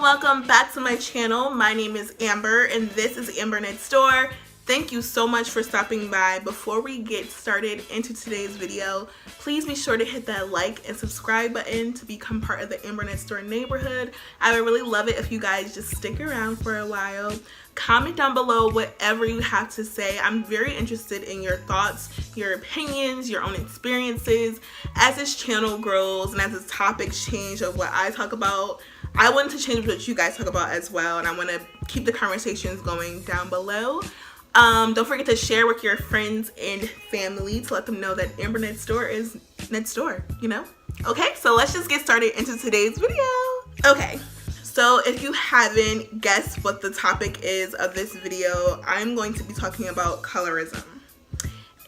Welcome back to my channel. My name is Amber and this is Amber Next Door. Thank you so much for stopping by. Before we get started into today's video, please be sure to hit that like and subscribe button to become part of the Amber Next Door neighborhood. I would really love it if you guys just stick around for a while. Comment down below whatever you have to say. I'm very interested in your thoughts, your opinions, your own experiences. As this channel grows and as the topics change of what I talk about, I want to change what you guys talk about as well, and I want to keep the conversations going down below. Don't forget to share with your friends and family to let them know that Amber Next Door is next door, you know? Okay, so let's just get started into today's video. Okay, so if you haven't guessed what the topic is of this video, I'm going to be talking about colorism.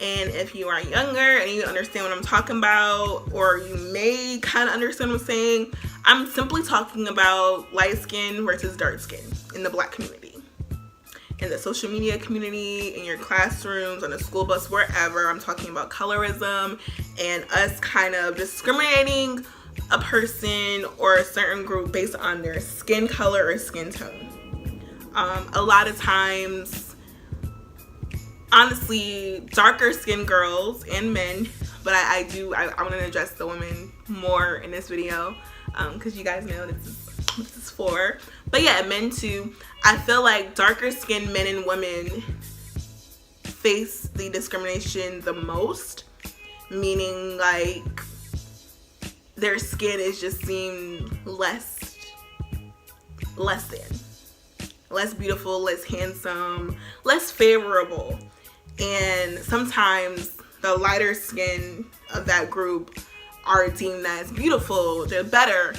And if you are younger and you understand what I'm talking about, or you may kind of understand what I'm saying, I'm simply talking about light skin versus dark skin in the Black community. In the social media community, in your classrooms, on the school bus, wherever. I'm talking about colorism and us kind of discriminating a person or a certain group based on their skin color or skin tone. A lot of times, honestly, darker skinned girls and men, but I want to address the women more in this video because you guys know this is for. But yeah, men too. I feel like darker skinned men and women face the discrimination the most, meaning like their skin is just seen less than, less beautiful, less handsome, less favorable. And sometimes the lighter skin of that group are deemed as beautiful, they're better.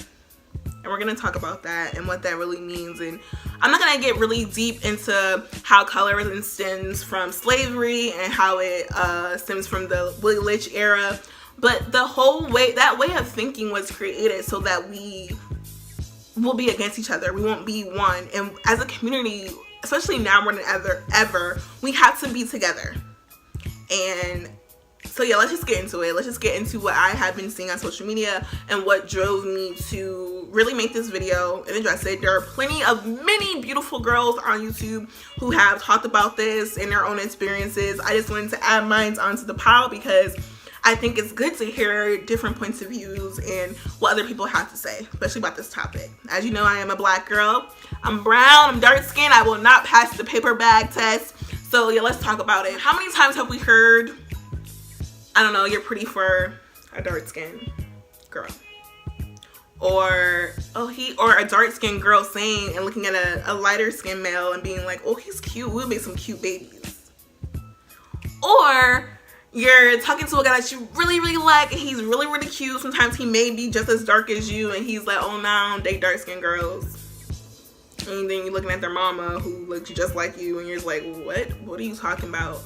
And we're going to talk about that and what that really means. And I'm not going to get really deep into how colorism stems from slavery and how it stems from the Willie Lynch era. But the whole way, that way of thinking was created so that we will be against each other. We won't be one. And as a community, especially now more than ever, we have to be together. And so yeah, let's just get into it. Let's just get into what I have been seeing on social media and what drove me to really make this video and address it. There are many beautiful girls on YouTube who have talked about this in their own experiences. I just wanted to add mine onto the pile because I think it's good to hear different points of views and what other people have to say, especially about this topic. As you know, I am a Black girl. I'm brown, I'm dark skinned. I will not pass the paper bag test. So yeah, let's talk about it. How many times have we heard, I don't know, you're pretty for a dark skinned girl? Or a dark skinned girl saying and looking at a lighter skinned male and being like, oh, he's cute, we'll make some cute babies. Or you're talking to a guy that you really like and he's really cute. Sometimes he may be just as dark as you and he's like, oh no, I don't date dark skinned girls. And then you're looking at their mama who looks just like you and you're just like, what are you talking about?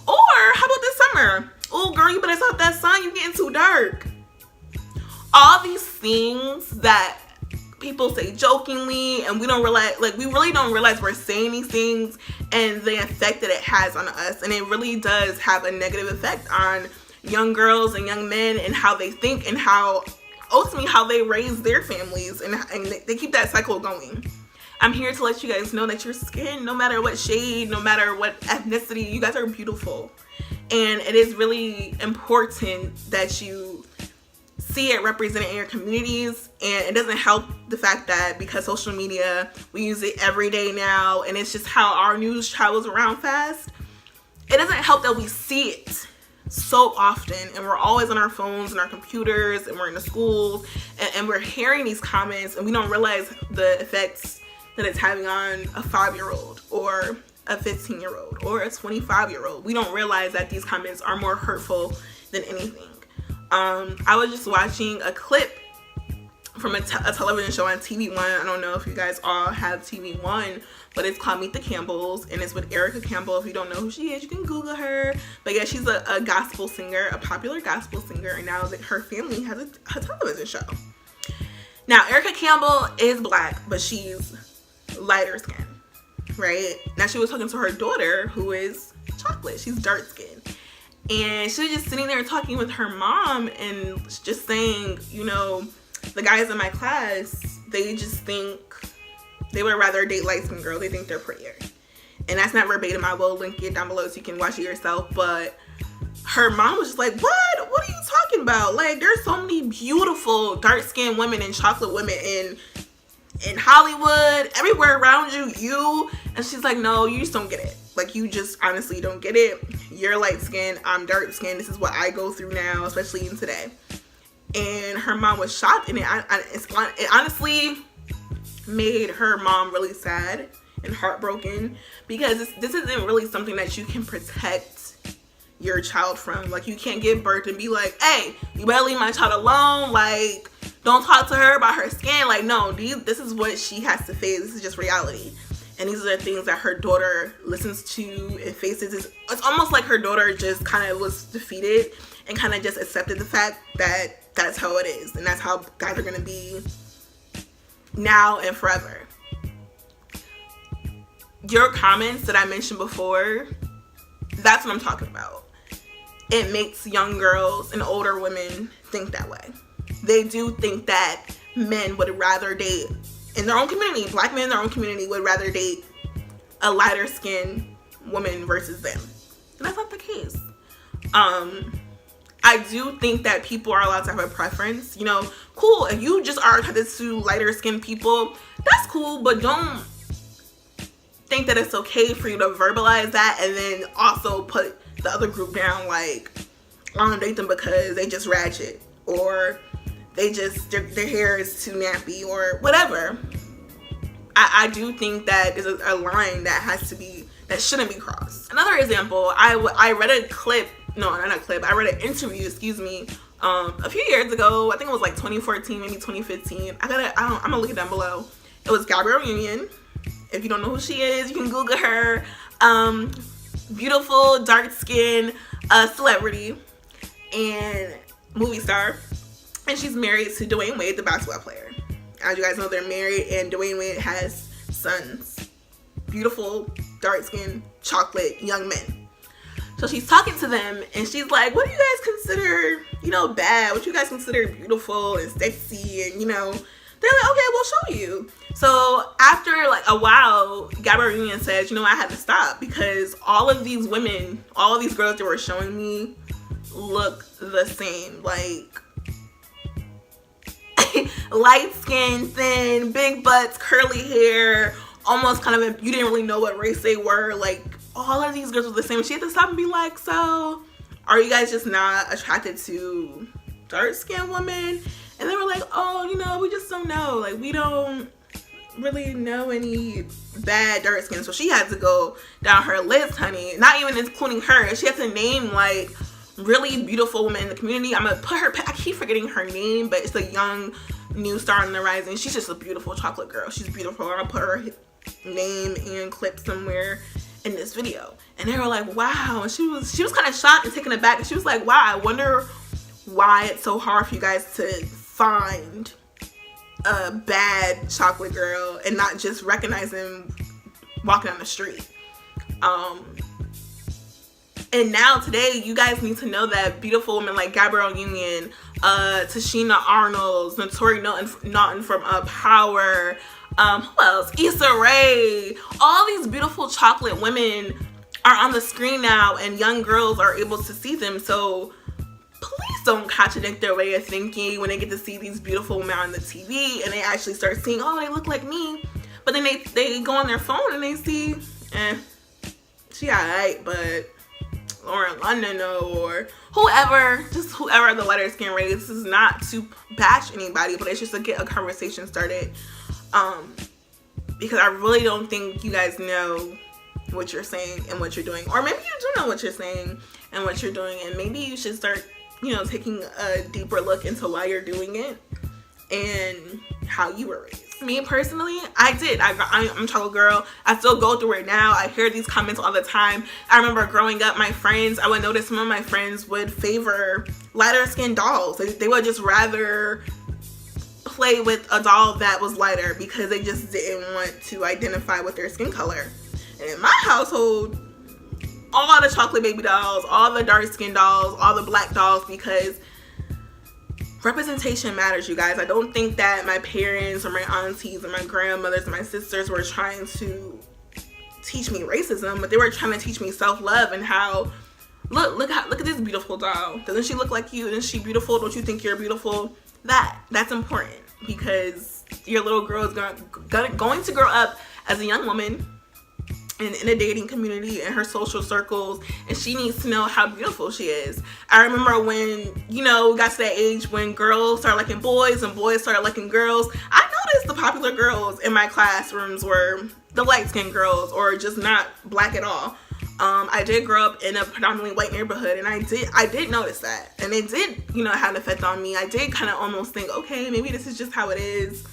Or how about this summer? Oh girl, you better stop that sun, you getting too dark. All these things that people say jokingly and we don't realize, like we really don't realize we're saying these things and the effect that it has on us. And it really does have a negative effect on young girls and young men and how they think and how ultimately how they raise their families, and they keep that cycle going. I'm here to let you guys know that your skin, no matter what shade, no matter what ethnicity, you guys are beautiful. And it is really important that you see it represented in your communities. And it doesn't help the fact that because social media, we use it every day now, and it's just how our news travels around fast. It doesn't help that we see it so often and we're always on our phones and our computers and we're in the schools and we're hearing these comments and we don't realize the effects that it's having on a 5-year-old or a 15-year-old or a 25-year-old. We don't realize that these comments are more hurtful than anything. I was just watching a clip from a television show on TV One. I don't know if you guys all have TV One, but it's called Meet the Campbells, and it's with Erica Campbell. If you don't know who she is, you can Google her. But yeah, she's a gospel singer, a popular gospel singer, and now that her family has a television show. Now, Erica Campbell is Black, but she's lighter skin, right? Now, she was talking to her daughter, who is chocolate. She's dark skin. And she was just sitting there talking with her mom and just saying, you know, the guys in my class, they just think They would rather date light-skinned girls. They think they're prettier. And that's not verbatim. I will link it down below so you can watch it yourself. But her mom was just like, what? What are you talking about? Like, there's so many beautiful dark-skinned women and chocolate women in Hollywood, everywhere around you. And she's like, no, you just don't get it. Like, you just honestly don't get it. You're light-skinned. I'm dark-skinned. This is what I go through now, especially in today. And her mom was shocked. And it honestly made her mom really sad and heartbroken, because this isn't really something that you can protect your child from. Like, you can't give birth and be like, hey, you better leave my child alone, like, don't talk to her about her skin. Like, no, this is what she has to face. This is just reality. And these are the things that her daughter listens to and faces. It's almost like her daughter just kind of was defeated and kind of just accepted the fact that that's how it is, and that's how guys are gonna be now and forever. Your comments that I mentioned before, that's what I'm talking about. It makes young girls and older women think that way. They do think that men would rather date, in their own community, black men in their own community would rather date a lighter skinned woman versus them. And that's not the case. I do think that people are allowed to have a preference. You know, cool, if you just are attracted to lighter skinned people, that's cool, but don't think that it's okay for you to verbalize that and then also put the other group down, like, I don't date them because they just ratchet, or they just, their hair is too nappy, or whatever. I do think that is a line that has to be, that shouldn't be crossed. Another example, I read a clip, no, not a clip, I read an interview, excuse me, a few years ago. I think it was like 2014, maybe 2015. I'm gonna look it down below. It was Gabrielle Union. If you don't know who she is, you can Google her. Beautiful, dark skin, celebrity and movie star. And she's married to Dwayne Wade, the basketball player. As you guys know, they're married, and Dwayne Wade has sons. Beautiful, dark skin, chocolate, young men. So she's talking to them, and she's like, what do you guys consider, you know, bad? What do you guys consider beautiful and sexy? And, you know, they're like, okay, we'll show you. So after like a while, Gabrielle Union says, you know, I had to stop, because all of these women, all of these girls that were showing me look the same. Like, light skin, thin, big butts, curly hair, almost kind of, you didn't really know what race they were. Like, all of these girls were the same. She had to stop and be like, so are you guys just not attracted to dark skinned women? And they were like, oh, you know, we just don't know. Like, we don't really know any bad dark skin. So she had to go down her list, honey. Not even including her. She had to name, like, really beautiful women in the community. I'm going to put her, I keep forgetting her name, but it's a young new star in the rising. She's just a beautiful chocolate girl. She's beautiful. I'm going to put her name and clip somewhere in this video. And they were like, wow. And she was kind of shocked and taken aback. And she was like, wow, I wonder why it's so hard for you guys to find a bad chocolate girl and not just recognize them walking on the street. And now today, you guys need to know that beautiful women like Gabrielle Union, Tashina Arnold, Notori Naughton from Power, who else? Issa Rae, all these beautiful chocolate women are on the screen now, and young girls are able to see them. So please don't contradict their way of thinking when they get to see these beautiful women on the TV and they actually start seeing, oh, they look like me. But then they go on their phone and they see, she alright, but Lauren London or whoever, just whoever the lighter skin race. This is not to bash anybody, but it's just to get a conversation started. Because I really don't think you guys know what you're saying and what you're doing. Or maybe you do know what you're saying and what you're doing, and maybe you should start, you know, taking a deeper look into why you're doing it and how you were raised. Me personally, I'm a chocolate girl. I still go through it now. I hear these comments all the time. I remember growing up, my friends, I would notice some of my friends would favor lighter skinned dolls. They would just rather play with a doll that was lighter because they just didn't want to identify with their skin color. And in my household, all the chocolate baby dolls, all the dark skin dolls, all the black dolls, because representation matters, you guys. I don't think that my parents or my aunties or my grandmothers and my sisters were trying to teach me racism, but they were trying to teach me self-love and how, look at this beautiful doll. Doesn't she look like you? Isn't she beautiful? Don't you think you're beautiful? That's important, because your little girl is going to grow up as a young woman in a dating community, in her social circles, and she needs to know how beautiful she is. I remember when, we got to that age when girls started liking boys and boys started liking girls. I noticed the popular girls in my classrooms were the light-skinned girls, or just not black at all. I did grow up in a predominantly white neighborhood, and I did notice that, and it did, have an effect on me. I did kind of almost think, okay, maybe this is just how it is.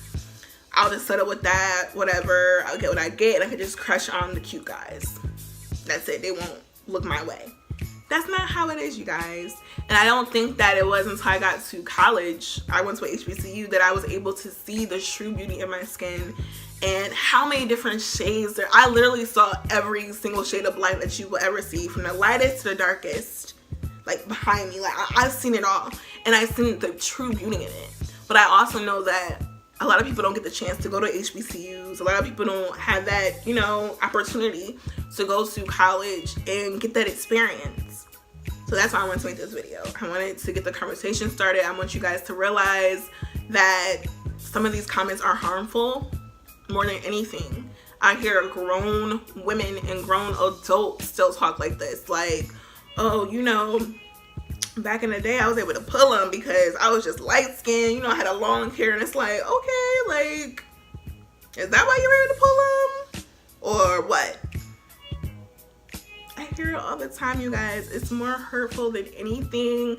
I'll just settle with that, whatever. I'll get what I get, and I could just crush on the cute guys. That's it. They won't look my way. That's not how it is, you guys. And I don't think that it was until I got to college, I went to a HBCU, that I was able to see the true beauty in my skin and how many different shades there. I literally saw every single shade of light that you will ever see, from the lightest to the darkest, like behind me. Like, I've seen it all, and I've seen the true beauty in it. But I also know that a lot of people don't get the chance to go to HBCUs. A lot of people don't have that, opportunity to go to college and get that experience. So that's why I wanted to make this video. I wanted to get the conversation started. I want you guys to realize that some of these comments are harmful more than anything. I hear grown women and grown adults still talk like this. Like, oh, back in the day, I was able to pull them because I was just light skinned, I had a long hair, and it's like, okay, like, is that why you're able to pull them? Or what? I hear it all the time, you guys. It's more hurtful than anything.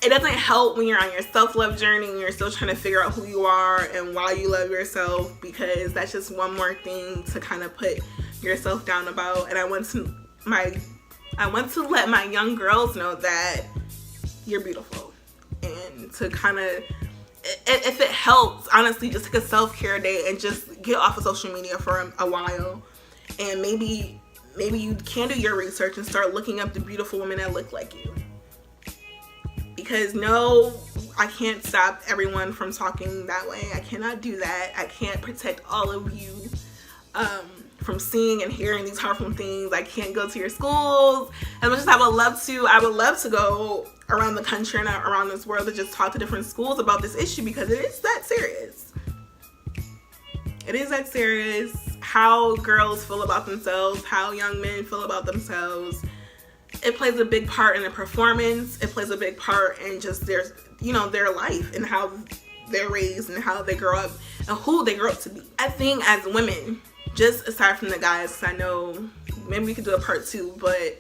It doesn't help when you're on your self-love journey and you're still trying to figure out who you are and why you love yourself, because that's just one more thing to kind of put yourself down about. And I want to let my young girls know that you're beautiful, and to kind of, if it helps, honestly, just take a self-care day and just get off of social media for a while, and maybe you can do your research and start looking up the beautiful women that look like you. Because no, I can't stop everyone from talking that way. I cannot do that. I can't protect all of you from seeing and hearing these harmful things. I can't go to your schools. As much as I would love to go around the country and around this world to just talk to different schools about this issue, because it is that serious. It is that serious. How girls feel about themselves, how young men feel about themselves. It plays a big part in the performance. It plays a big part in just their life and how they're raised and how they grow up and who they grow up to be. I think as women, just aside from the guys, 'cause I know maybe we could do a part 2, but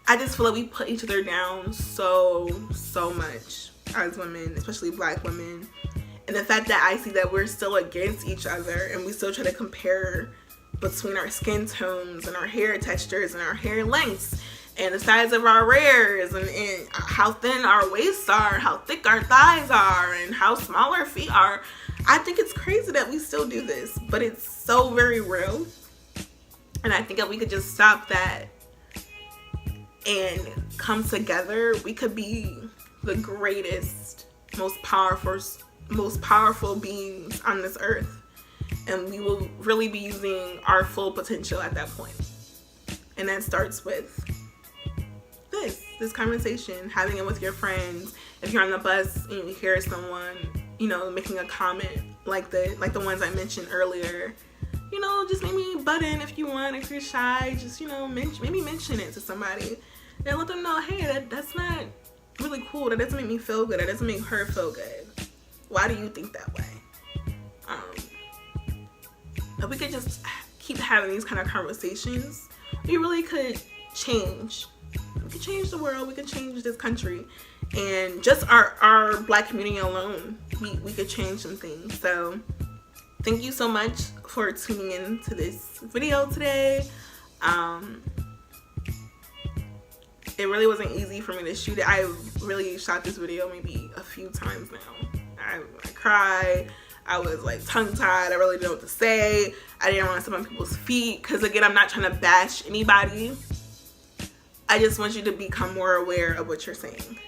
I just feel like we put each other down so much as women, especially black women. And the fact that I see that we're still against each other and we still try to compare between our skin tones and our hair textures and our hair lengths and the size of our rears and how thin our waists are, how thick our thighs are, and how small our feet are. I think it's crazy that we still do this, but it's so very real. And I think if we could just stop that and come together, we could be the greatest, most powerful beings on this earth. And we will really be using our full potential at that point. And that starts with this conversation, having it with your friends. If you're on the bus and you hear someone, making a comment like the ones I mentioned earlier, just maybe butt in if you want. If you're shy, just, maybe mention it to somebody and let them know, hey, that's not really cool. That doesn't make me feel good. That doesn't make her feel good. Why do you think that way? If we could just keep having these kind of conversations, we really could change. We could change the world. We could change this country. And just our black community alone, we could change some things. So thank you so much for tuning in to this video today. It really wasn't easy for me to shoot it. I really shot this video maybe a few times now. I cried. I was like tongue-tied. I really didn't know what to say. I didn't want to step on people's feet because, again, I'm not trying to bash anybody. I just want you to become more aware of what you're saying.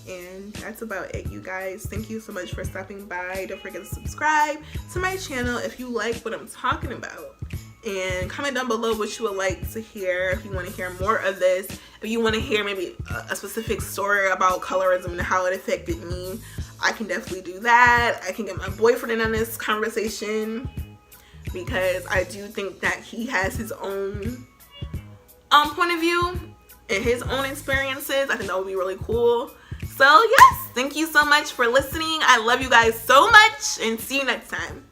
And that's about it, you guys. Thank you so much for stopping by. Don't forget to subscribe to my channel if you like what I'm talking about. And comment down below what you would like to hear, if you want to hear more of this. If you want to hear maybe a specific story about colorism and how it affected me, I can definitely do that. I can get my boyfriend in on this conversation because I do think that he has his own point of view and his own experiences. I think that would be really cool. So yes, thank you so much for listening. I love you guys so much and see you next time.